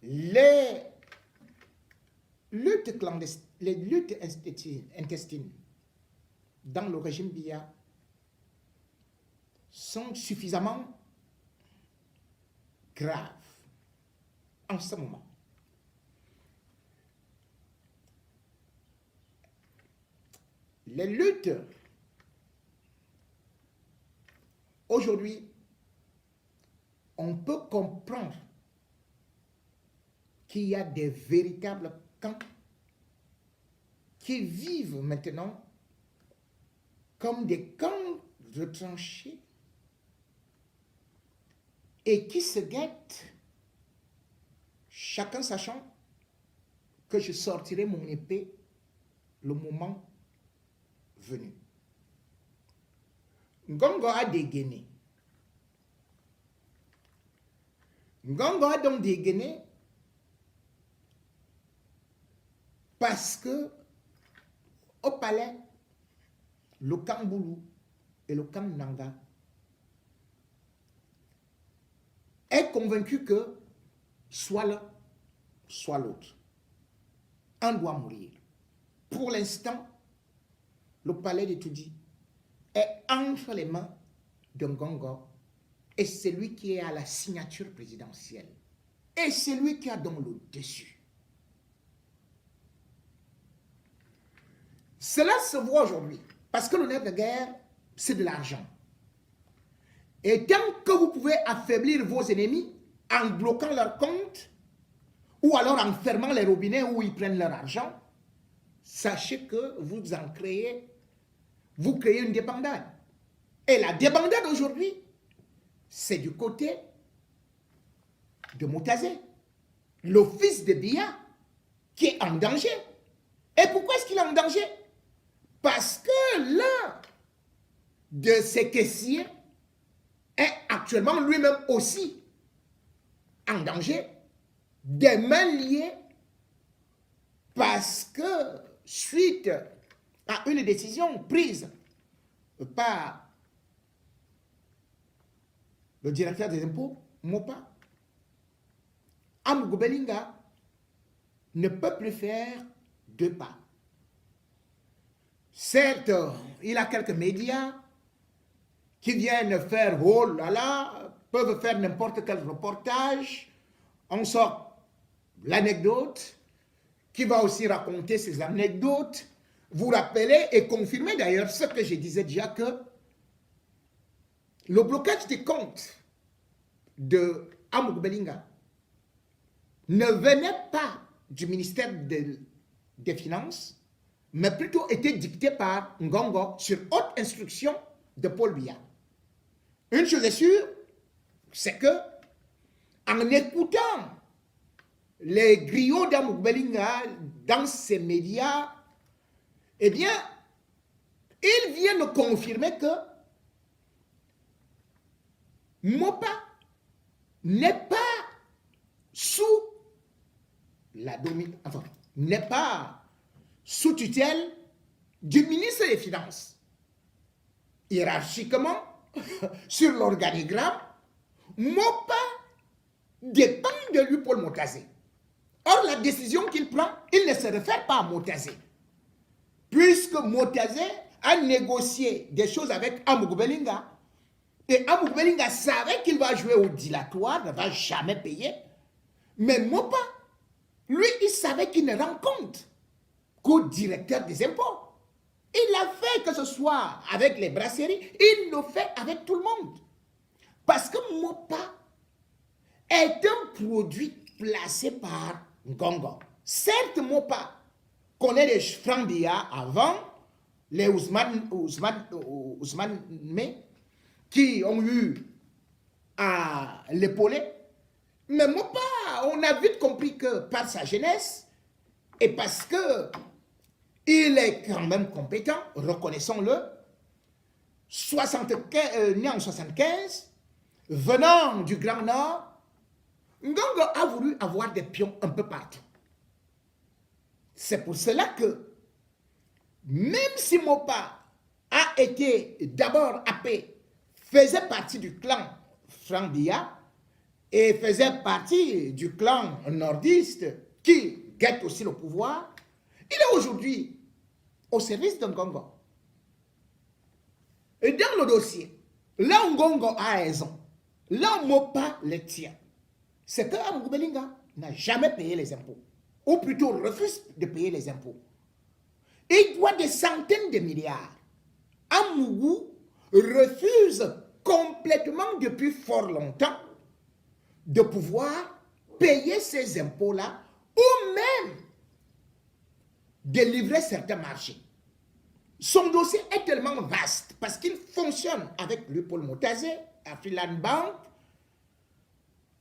Les luttes clandestines, les luttes intestines dans le régime Biya sont suffisamment graves en ce moment. Les luttes aujourd'hui, on peut comprendre qu'il y a des véritables camps qui vivent maintenant comme des camps retranchés et qui se guettent, chacun sachant que je sortirai mon épée le moment venu. Ngongo a dégainé. Ngongo a donc dégainé parce que au palais, le camp Boulou et le camp Nanga est convaincu que soit l'un, soit l'autre. Un doit mourir. Pour l'instant, le palais de Toudi est entre les mains de Ngongo et c'est lui qui est à la signature présidentielle. Et c'est lui qui a donc le dessus. Cela se voit aujourd'hui parce que le nerf de guerre, c'est de l'argent. Et tant que vous pouvez affaiblir vos ennemis en bloquant leurs comptes ou alors en fermant les robinets où ils prennent leur argent, sachez que vous créez une débandade. Et la débandade aujourd'hui, c'est du côté de Moutazé, le fils de Biya, qui est en danger. Et pourquoi est-ce qu'il est en danger? Parce que l'un de ses caissiers est actuellement lui-même aussi en danger, des mains liées, parce que suite à une décision prise par le directeur des impôts, Mopa, Amougou Belinga ne peut plus faire deux pas. Certes, il a quelques médias qui viennent faire oh là là, peuvent faire n'importe quel reportage. On sort l'anecdote, qui va aussi raconter ses anecdotes, vous rappeler et confirmer d'ailleurs ce que je disais déjà, que le blocage des comptes de Amougou Belinga ne venait pas du ministère des Finances, mais plutôt était dicté par Ngongo sur haute instruction de Paul Biya. Une chose est sûre, c'est que en écoutant les griots d'Amougou Belinga dans ces médias, eh bien, ils viennent confirmer que Mopa n'est pas sous la domination, enfin, n'est pas sous tutelle du ministre des Finances. Hiérarchiquement, sur l'organigramme, Mopa dépend de lui, Paul Motazé. Or, la décision qu'il prend, il ne se réfère pas à Motazé. Puisque Motazé a négocié des choses avec Amougou Belinga, et Amougou Belinga savait qu'il va jouer au dilatoire, ne va jamais payer. Mais Mopa, lui, il savait qu'il ne rend compte qu'au directeur des impôts. Il l'a fait, que ce soit avec les brasseries, il le fait avec tout le monde. Parce que Mopa est un produit placé par Ngongo. Certes, Mopa connaît les francs Biya avant, les Ousmane Mé, qui ont eu à l'épauler. Mais Mopa, on a vite compris que par sa jeunesse, et parce que il est quand même compétent, reconnaissons-le, né en 75, venant du Grand Nord, Ngongo a voulu avoir des pions un peu partout. C'est pour cela que, même si Mopa a été d'abord happé, faisait partie du clan Franc Biya, et faisait partie du clan nordiste qui guette aussi le pouvoir, il est aujourd'hui au service de Ngongo. Et dans le dossier, là où Ngongo a raison, là où Mopa le tient, c'est que Amougou Belinga n'a jamais payé les impôts, ou plutôt refuse de payer les impôts. Il doit des centaines de milliards. Amougou refuse complètement depuis fort longtemps de pouvoir payer ces impôts-là ou même de livrer certains marchés. Son dossier est tellement vaste parce qu'il fonctionne avec lui, Paul Motazé, Afriland Bank,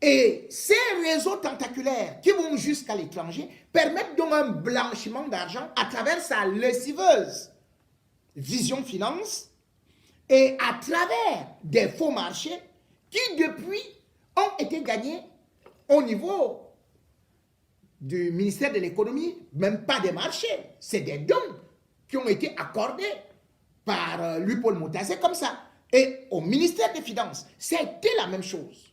et ces réseaux tentaculaires qui vont jusqu'à l'étranger permettent donc un blanchiment d'argent à travers sa lessiveuse Vision Finance et à travers des faux marchés qui depuis ont été gagnés au niveau du ministère de l'économie, même pas des marchés, c'est des dons qui ont été accordés par lui, Paul Motazé, comme ça. Et au ministère des Finances, c'était la même chose.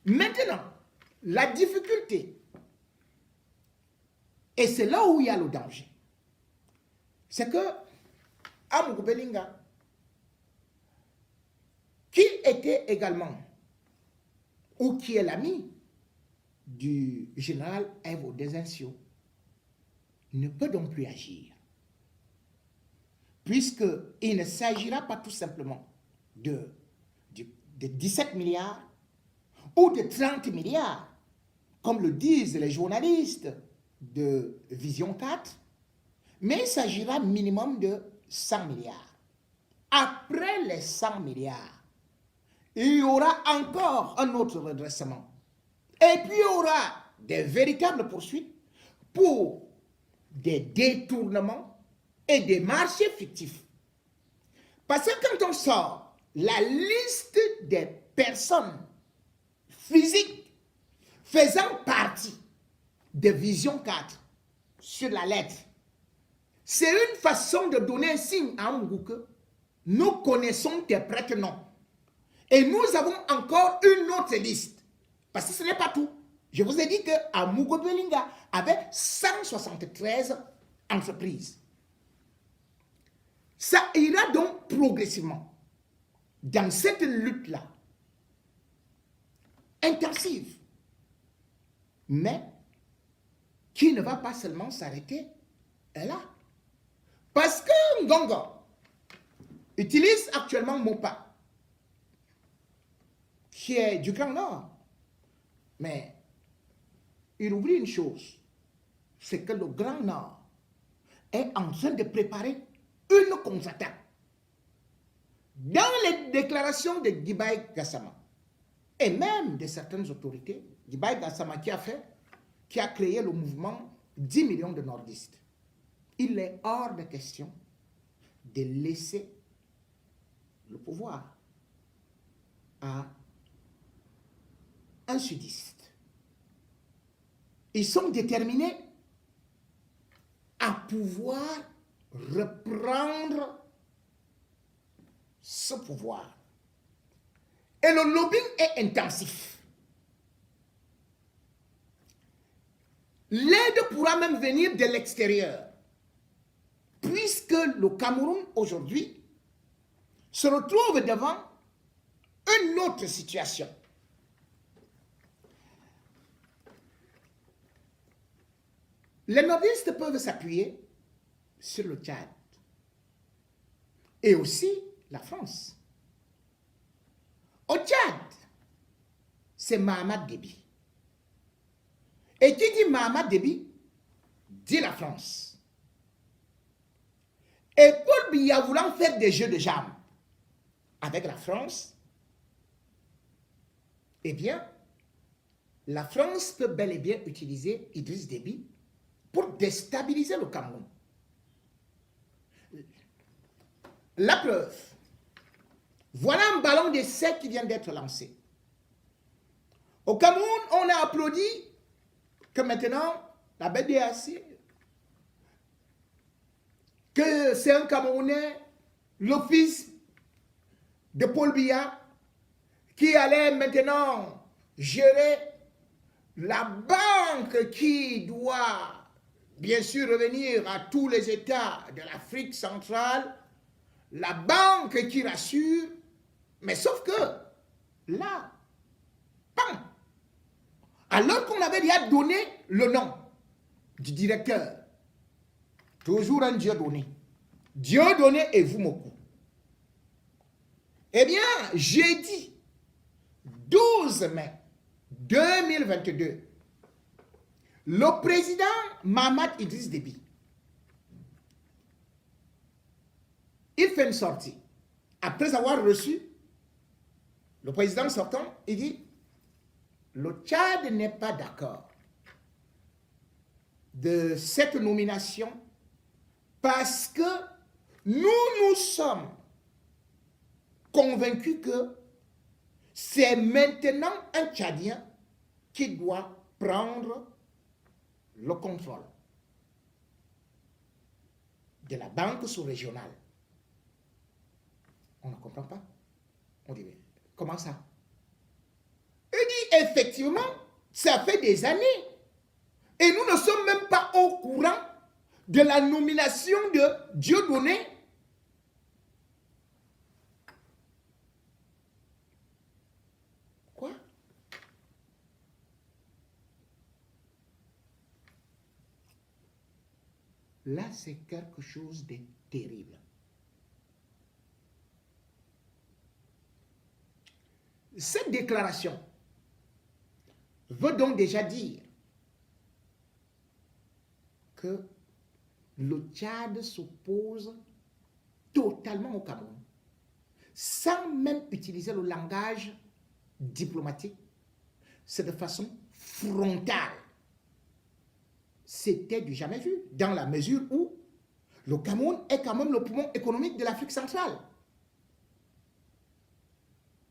Maintenant, la difficulté, et c'est là où il y a le danger, c'est que Amougou Belinga, qui était également, ou qui est l'ami du général Evo Desencio, ne peut donc plus agir. Puisqu'il ne s'agira pas tout simplement de 17 milliards ou de 30 milliards, comme le disent les journalistes de Vision 4, mais il s'agira minimum de 100 milliards. Après les 100 milliards, il y aura encore un autre redressement. Et puis il y aura des véritables poursuites pour des détournements et des marchés fictifs. Parce que quand on sort la liste des personnes physiques faisant partie de Vision 4 sur la lettre, c'est une façon de donner un signe à Amougou que nous connaissons tes prêtres noms. Et nous avons encore une autre liste. Parce que ce n'est pas tout. Je vous ai dit que Amougou Belinga avait 173 entreprises. Ça ira donc progressivement dans cette lutte-là, intensive, mais qui ne va pas seulement s'arrêter là. Parce que Ngongo utilise actuellement Mopa, qui est du Grand Nord. Mais il oublie une chose, c'est que le Grand Nord est en train de préparer une contre-attaque. Dans les déclarations de Gibaye Gassama, et même de certaines autorités, Gibaye Gassama qui a créé le mouvement 10 millions de nordistes, il est hors de question de laisser le pouvoir à un sudiste. Ils sont déterminés à pouvoir reprendre ce pouvoir. Et le lobbying est intensif. L'aide pourra même venir de l'extérieur, puisque le Cameroun aujourd'hui se retrouve devant une autre situation. Les nordistes peuvent s'appuyer sur le Tchad et aussi la France. Au Tchad, c'est Mahamat Déby. Et qui dit Mahamat Déby, dit la France. Et Paul Biya voulant faire des jeux de jambes avec la France, eh bien, la France peut bel et bien utiliser Idriss Déby pour déstabiliser le Cameroun. La preuve, voilà un ballon d'essai qui vient d'être lancé. Au Cameroun, on a applaudi que maintenant, la BDAC, que c'est un Camerounais, le fils de Paul Biya qui allait maintenant gérer la banque qui doit bien sûr revenir à tous les États de l'Afrique centrale, la banque qui rassure, mais sauf que là, bam, alors qu'on avait déjà donné le nom du directeur, toujours un Dieu donné, et vous Mokou. Eh bien, jeudi 12 mai 2022, le président Mahamat Idriss Déby, il fait une sortie. Après avoir reçu le président sortant, il dit, le Tchad n'est pas d'accord de cette nomination parce que nous sommes convaincus que c'est maintenant un Tchadien qui doit prendre le contrôle de la banque sous-régionale. On ne comprend pas. On dit, mais comment ça? Il dit, effectivement, ça fait des années. Et nous ne sommes même pas au courant de la nomination de Dieudonné. Quoi? Là, c'est quelque chose de terrible. Cette déclaration veut donc déjà dire que le Tchad s'oppose totalement au Cameroun, sans même utiliser le langage diplomatique. C'est de façon frontale. C'était du jamais vu, dans la mesure où le Cameroun est quand même le poumon économique de l'Afrique centrale.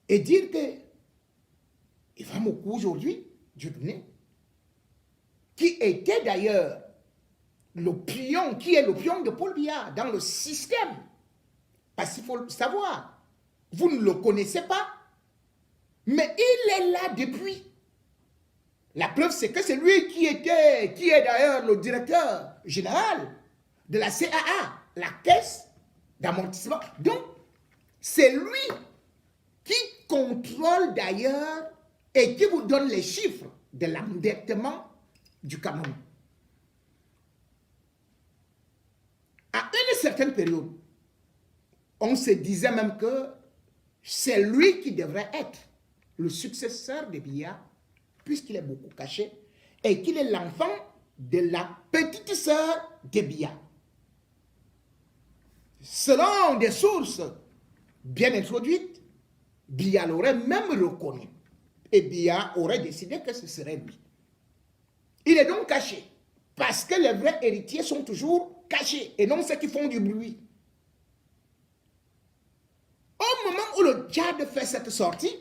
Et dire que Ivan Mokou aujourd'hui, Dieudonné, qui était d'ailleurs le pion, qui est le pion de Paul Biya dans le système, parce qu'il faut le savoir, vous ne le connaissez pas, mais il est là depuis. La preuve, c'est que c'est lui qui est d'ailleurs le directeur général de la CAA, la caisse d'amortissement. Donc, c'est lui qui contrôle d'ailleurs et qui vous donne les chiffres de l'endettement du Cameroun. À une certaine période, on se disait même que c'est lui qui devrait être le successeur de Biya, puisqu'il est beaucoup caché, et qu'il est l'enfant de la petite sœur de Biya. Selon des sources bien introduites, Biya l'aurait même reconnu. Et Biya aurait décidé que ce serait lui. Il est donc caché, parce que les vrais héritiers sont toujours cachés, et non ceux qui font du bruit. Au moment où le Tchad fait cette sortie,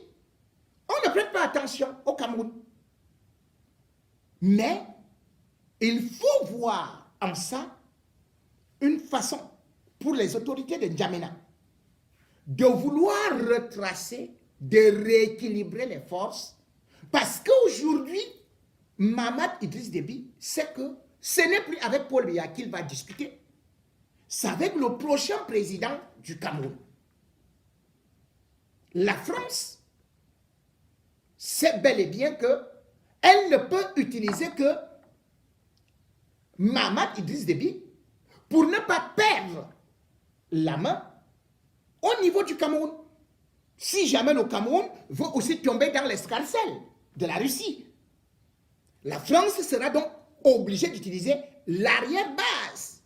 on ne prête pas attention au Cameroun. Mais il faut voir en ça une façon pour les autorités de N'Djamena de vouloir retracer, de rééquilibrer les forces, parce qu'aujourd'hui, Mahamat Idriss Déby sait que ce n'est plus avec Paul Biya qu'il va discuter, c'est avec le prochain président du Cameroun. La France sait bel et bien qu'elle ne peut utiliser que Mahamat Idriss Déby pour ne pas perdre la main au niveau du Cameroun. Si jamais le Cameroun veut aussi tomber dans l'escarcelle de la Russie, la France sera donc obligée d'utiliser l'arrière-base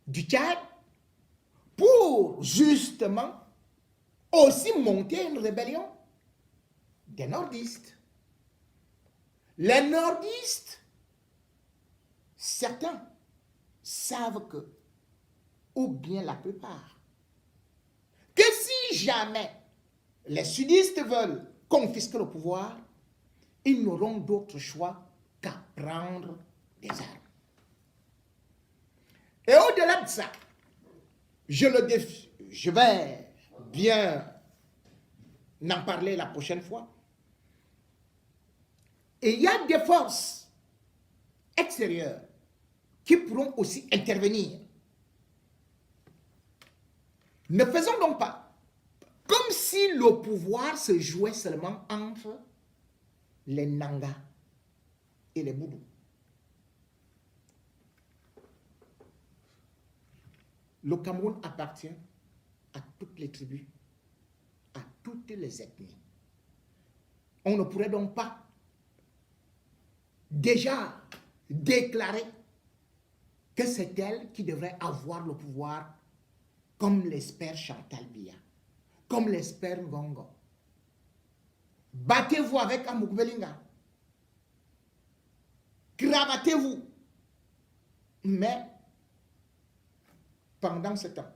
du Tchad pour justement aussi monter une rébellion des nordistes. Les nordistes, certains savent que, ou bien la plupart, que si jamais les sudistes veulent confisquer le pouvoir, ils n'auront d'autre choix qu'à prendre des armes. Et au-delà de ça, je le je vais bien en parler la prochaine fois. Et il y a des forces extérieures qui pourront aussi intervenir. Ne faisons donc pas comme si le pouvoir se jouait seulement entre les Nangas et les Boudous. Le Cameroun appartient à toutes les tribus, à toutes les ethnies. On ne pourrait donc pas déjà déclarer que c'est elle qui devrait avoir le pouvoir, comme l'espère Chantal Biya, comme l'espère Ngongo. Battez-vous avec Amoukbelinga. Cravatez-vous. Mais pendant ce temps,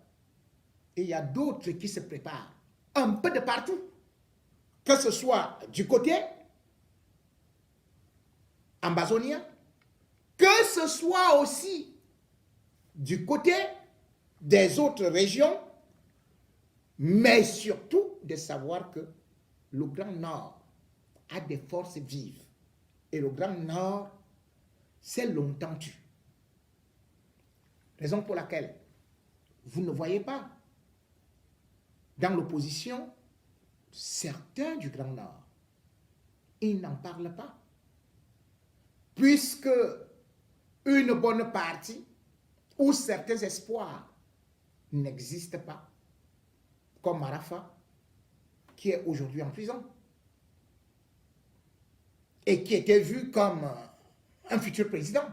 il y a d'autres qui se préparent un peu de partout, que ce soit du côté amazonien, que ce soit aussi du côté des autres régions, mais surtout de savoir que le Grand Nord a des forces vives. Et le Grand Nord s'est longtemps tu. Raison pour laquelle vous ne voyez pas dans l'opposition certains du Grand Nord. Ils n'en parlent pas. Puisque une bonne partie ou certains espoirs n'existent pas, comme Marafa, qui est aujourd'hui en prison et qui était vu comme un futur président.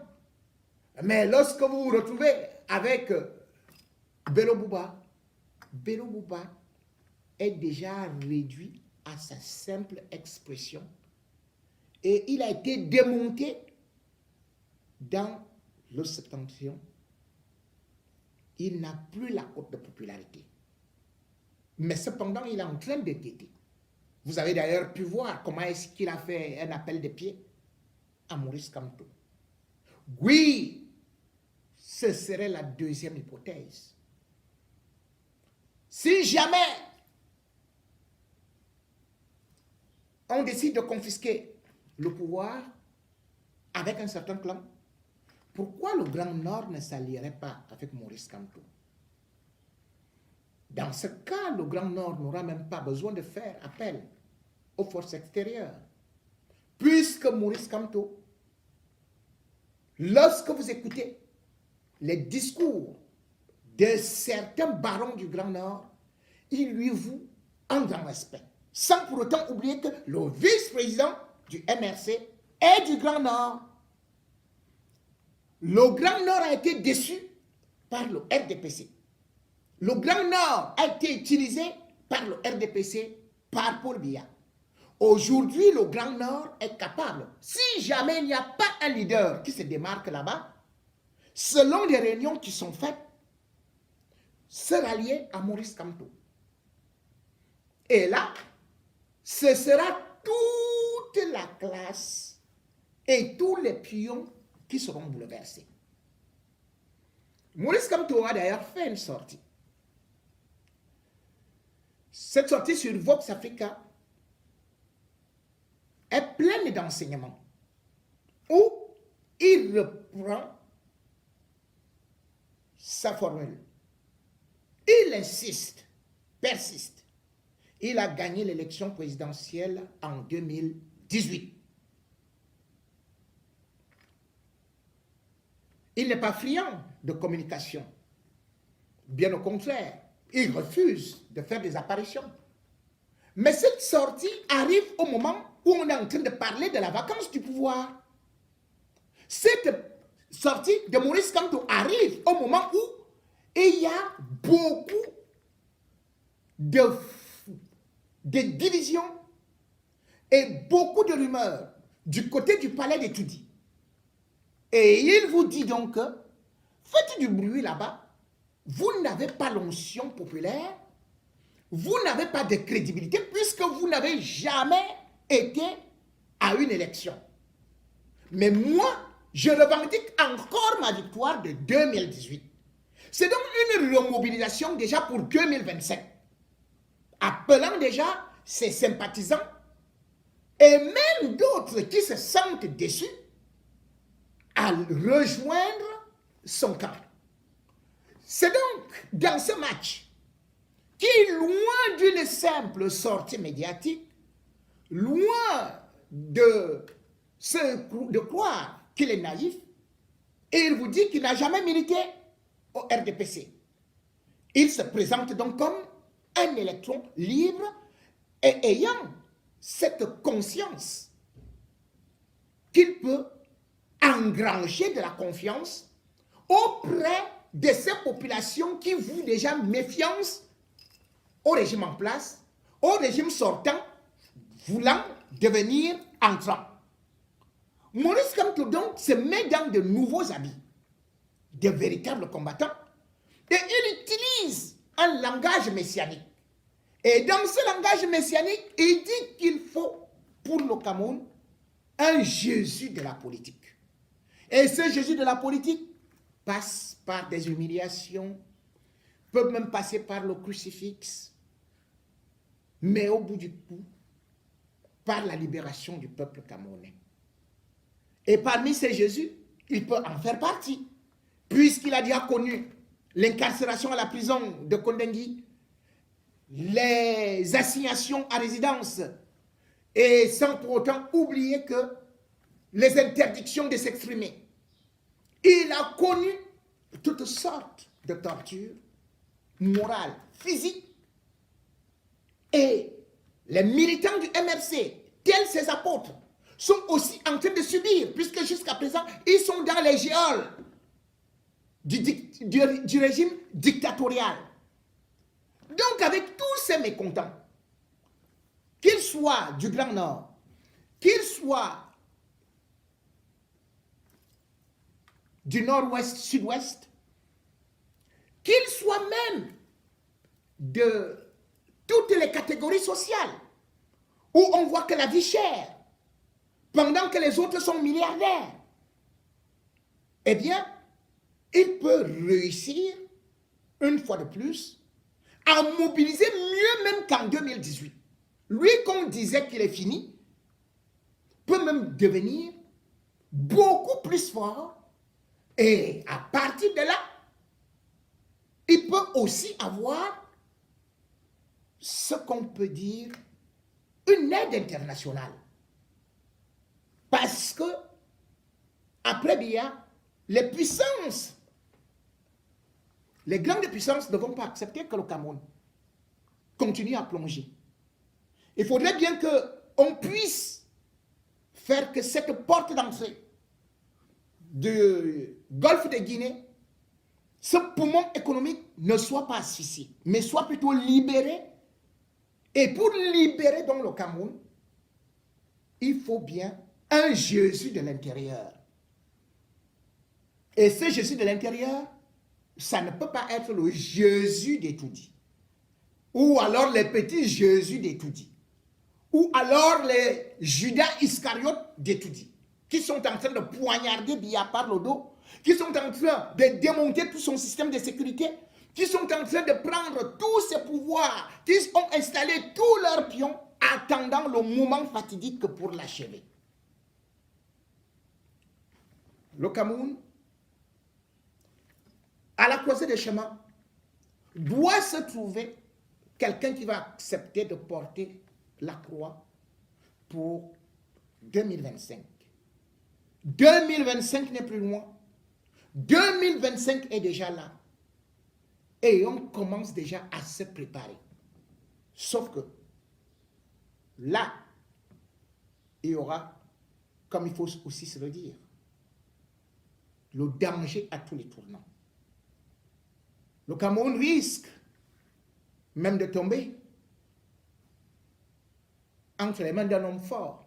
Mais lorsque vous vous retrouvez avec Bello Bouba, Bello Bouba est déjà réduit à sa simple expression et il a été démonté dans le septentrion. Il n'a plus la cote de popularité. Mais cependant, il est en train de guetter. Vous avez d'ailleurs pu voir comment est-ce qu'il a fait un appel de pied à Maurice Kamto. Oui, ce serait la deuxième hypothèse. Si jamais on décide de confisquer le pouvoir avec un certain clan, pourquoi le Grand Nord ne s'allierait pas avec Maurice Kamto? Dans ce cas, le Grand Nord n'aura même pas besoin de faire appel aux forces extérieures. Puisque Maurice Kamto, lorsque vous écoutez les discours de certains barons du Grand Nord, il lui voue un grand respect. Sans pour autant oublier que le vice-président du MRC est du Grand Nord. Le Grand Nord a été déçu par le RDPC. Le Grand Nord a été utilisé par le RDPC, par Paul Biya. Aujourd'hui, le Grand Nord est capable, si jamais il n'y a pas un leader qui se démarque là-bas, selon les réunions qui sont faites, se rallier à Maurice Kamto. Et là, ce sera toute la classe et tous les pions qui seront bouleversés. Maurice Kamto a d'ailleurs fait une sortie. Cette sortie sur Vox Africa est pleine d'enseignements où il reprend sa formule. Il insiste, persiste. Il a gagné l'élection présidentielle en 2018. Il n'est pas friand de communication. Bien au contraire, il refuse de faire des apparitions. Mais cette sortie arrive au moment où on est en train de parler de la vacance du pouvoir. Cette sortie de Maurice Kamto arrive au moment où il y a beaucoup de divisions et beaucoup de rumeurs du côté du palais des Toudi. Et il vous dit donc que faites du bruit là-bas, vous n'avez pas l'onction populaire, vous n'avez pas de crédibilité puisque vous n'avez jamais été à une élection. Mais moi, je revendique encore ma victoire de 2018. C'est donc une remobilisation déjà pour 2025, appelant déjà ses sympathisants et même d'autres qui se sentent déçus à rejoindre son camp. C'est donc dans ce match qui est loin d'une simple sortie médiatique, loin de croire qu'il est naïf, et il vous dit qu'il n'a jamais milité au RDPC. Il se présente donc comme un électron libre et ayant cette conscience qu'il peut engranger de la confiance auprès de ces populations qui vouent déjà méfiance au régime en place, au régime sortant, voulant devenir entrant. Maurice Kamto donc se met dans de nouveaux habits, de véritables combattants, et il utilise un langage messianique. Et dans ce langage messianique, il dit qu'il faut, pour le Cameroun, un Jésus de la politique. Et ce Jésus de la politique passe par des humiliations, peut même passer par le crucifix, mais au bout du coup, par la libération du peuple camerounais. Et parmi ces Jésus, il peut en faire partie, puisqu'il a déjà connu l'incarcération à la prison de Kondengui, les assignations à résidence, et sans pour autant oublier que les interdictions de s'exprimer. Il a connu toutes sortes de tortures morales, physiques, et les militants du MRC, tels ses apôtres, sont aussi en train de subir, puisque jusqu'à présent, ils sont dans les geôles du régime dictatorial. Donc, avec tous ces mécontents, qu'ils soient du Grand Nord, qu'ils soient du Nord-Ouest, Sud-Ouest, qu'ils soient même de toutes les catégories sociales, où on voit que la vie chère, pendant que les autres sont milliardaires, eh bien, il peut réussir, une fois de plus, à mobiliser mieux même qu'en 2018. Lui qu'on disait qu'il est fini, peut même devenir beaucoup plus fort, et à partir de là, il peut aussi avoir ce qu'on peut dire une aide internationale. Parce que, après Biya, les puissances, les grandes puissances ne vont pas accepter que le Cameroun continue à plonger. Il faudrait bien qu'on puisse faire que cette porte d'entrée du golfe de Guinée, ce poumon économique ne soit pas asphyxié, mais soit plutôt libéré. Et pour libérer donc le Cameroun, il faut bien un Jésus de l'intérieur. Et ce Jésus de l'intérieur, ça ne peut pas être le Jésus d'Etoudi. Ou alors les petits Jésus d'Etoudi. Ou alors les Judas Iscariotes d'Etoudi, qui sont en train de poignarder Biya par le dos, qui sont en train de démonter tout son système de sécurité, qui sont en train de prendre tous ses pouvoirs, qui ont installé tous leurs pions, attendant le moment fatidique pour l'achever. Le Cameroun, à la croisée des chemins, doit se trouver quelqu'un qui va accepter de porter la croix pour 2025. 2025 n'est plus loin. 2025 est déjà là. Et on commence déjà à se préparer. Sauf que là, il y aura, comme il faut aussi se le dire, le danger à tous les tournants. Le Cameroun risque même de tomber entre les mains d'un homme fort,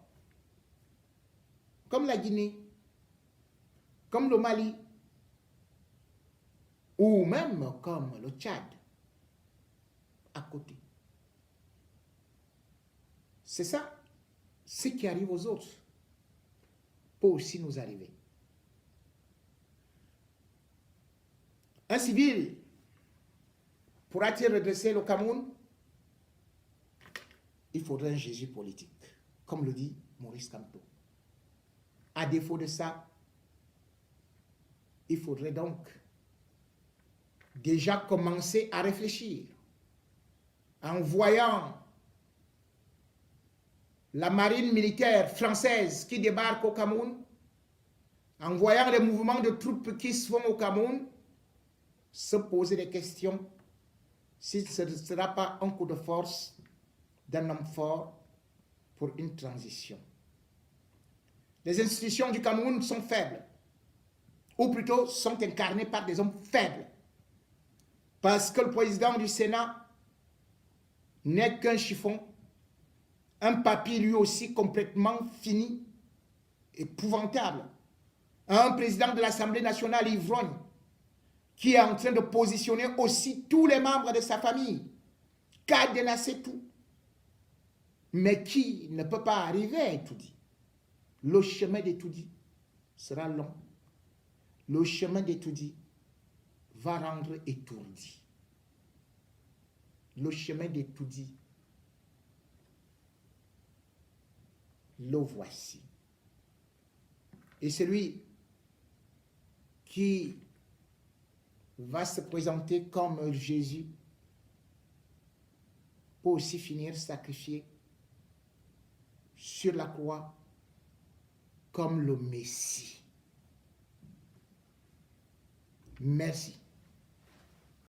comme la Guinée, comme le Mali, ou même comme le Tchad, à côté. C'est ça, ce qui arrive aux autres, peut aussi nous arriver. Un civil pourra-t-il redresser le Cameroun? Il faudrait un Jésus politique, comme le dit Maurice Kamto. À défaut de ça, il faudrait donc déjà commencer à réfléchir en voyant la marine militaire française qui débarque au Cameroun, en voyant les mouvements de troupes qui se font au Cameroun, se poser des questions si ce ne sera pas un coup de force d'un homme fort pour une transition. Les institutions du Cameroun sont faibles, ou plutôt sont incarnées par des hommes faibles, parce que le président du Sénat n'est qu'un chiffon, un papier lui aussi complètement fini, épouvantable, un président de l'Assemblée nationale ivrogne, qui est en train de positionner aussi tous les membres de sa famille, cadenasser tout, mais qui ne peut pas arriver à Etoudi. Le chemin d'Etoudi sera long. Le chemin d'Etoudi va rendre étourdi. Le chemin d'Etoudi, le voici. Et celui qui va se présenter comme Jésus peut aussi finir sacrifié sur la croix comme le Messie. Merci.